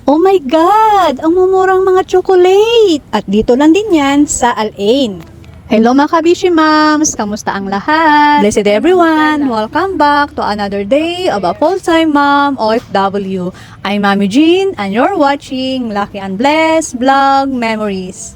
Oh my God! Ang mumurang mga chocolate! At dito lang din yan sa Al-Ain. Hello mga kabishi moms! Kamusta ang lahat? Blessed everyone! Welcome back to another day of a full-time mom OFW. I'm Mami Jean and you're watching Lucky and Blessed Vlog Memories.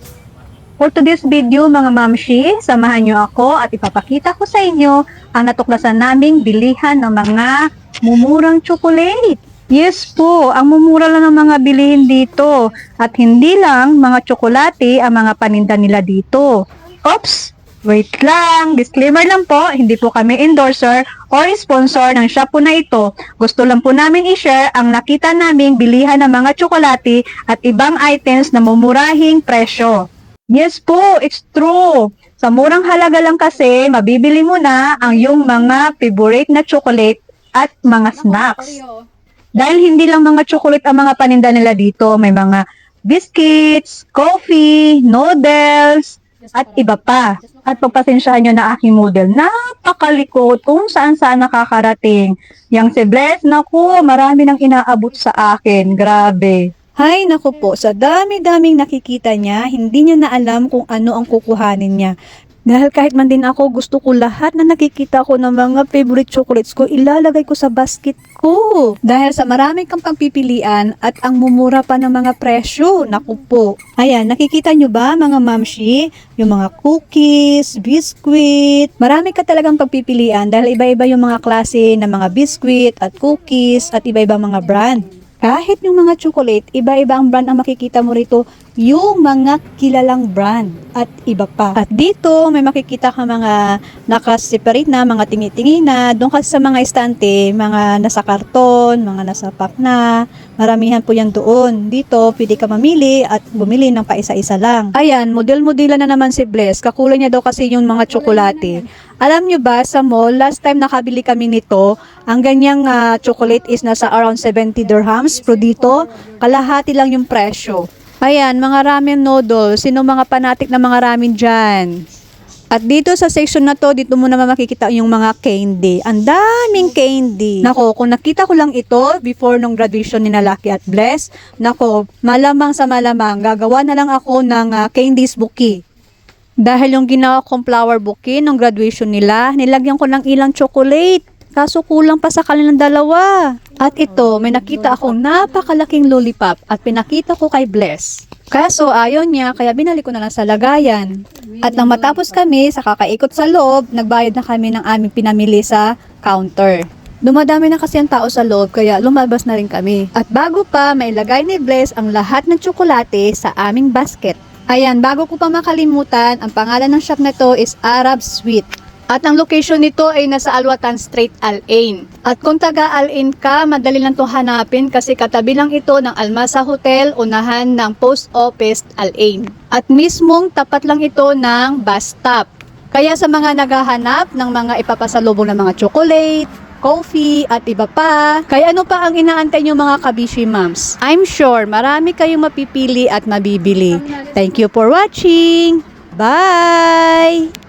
For today's video mga mamshi, samahan nyo ako at ipapakita ko sa inyo ang natuklasan naming bilihan ng mga mumurang chocolate. Yes po, ang mumura lang ng mga bilihin dito at hindi lang mga tsokolate ang mga paninda nila dito. Oops! Wait lang, disclaimer lang po, hindi po kami endorser or sponsor ng shop po na ito. Gusto lang po namin i-share ang nakita naming bilihan ng mga tsokolate at ibang items na mumurahing presyo. Yes po, it's true. Sa murang halaga lang kasi, mabibili mo na ang iyong mga favorite na chocolate at mga snacks. Dahil hindi lang mga chocolate ang mga paninda nila dito, may mga biscuits, coffee, noodles, at iba pa. At pagpasensyahan nyo na aking model, napakalikot kung saan-saan nakakarating. Yang si Bless, naku, marami nang inaabot sa akin. Grabe. Hay, naku po, sa dami-daming nakikita niya, hindi niya na alam kung ano ang kukuhanin niya. Dahil kahit man din ako, gusto ko lahat na nakikita ko ng mga favorite chocolates ko, ilalagay ko sa basket ko. Dahil sa marami kang pagpipilian at ang mumura pa ng mga presyo, naku po. Ayan, nakikita nyo ba mga mamshi? Yung mga cookies, biscuit, marami ka talagang pagpipilian dahil iba-iba yung mga klase ng mga biscuit at cookies at iba-ibang mga brand. Kahit yung mga chocolate, iba-iba ang brand ang makikita mo rito, yung mga kilalang brand at iba pa. At dito, may makikita ka mga nakaseparate na, mga tingi-tingi na, doon kasi sa mga estante, mga nasa karton, mga nasa pack na, maramihan po yan doon. Dito, pwede ka mamili at bumili ng paisa-isa lang. Ayan, model-modela na naman si Bless, kakulay niya daw kasi yung mga tsokolate. Alam nyo ba, sa mall, last time nakabili kami nito, ang ganyang chocolate is nasa around 70 dirhams. Pero dito, kalahati lang yung presyo. Ayan, mga ramen noodles. Sino mga panatik na mga ramen dyan? At dito sa section na to, dito mo naman makikita yung mga candy. Ang daming candy. Nako, kung nakita ko lang ito before nung graduation ni Lucky at Bless, nako, malamang sa malamang, gagawa na lang ako ng candies bouquet. Dahil yung ginawa kong flower bouquet nung graduation nila, nilagyan ko ng ilang chocolate. Kaso kulang pa sa kanilang dalawa. At ito, may nakita akong napakalaking lollipop at pinakita ko kay Bless. Kaso ayaw niya, kaya binalik ko na lang sa lagayan. At nang matapos kami sa kakaikot sa loob, nagbayad na kami ng aming pinamili sa counter. Dumadami na kasi ang tao sa loob, kaya lumabas na rin kami. At bago pa, may lagay ni Bless ang lahat ng tsokolate sa aming basket. Ayan, bago ko pa makalimutan, ang pangalan ng shop na to is Arab Sweet. At ang location nito ay nasa Alwatan Street, Al-Ain. At kung taga Al-Ain ka, madali lang itong hanapin kasi katabi lang ito ng Almasa Hotel, unahan ng Post Office, Al-Ain. At mismong tapat lang ito ng bus stop. Kaya sa mga naghahanap ng mga ipapasalubong ng mga chocolate, coffee, at iba pa, kaya ano pa ang inaantay nyo mga kabishi moms? I'm sure marami kayong mapipili at mabibili. Thank you for watching! Bye!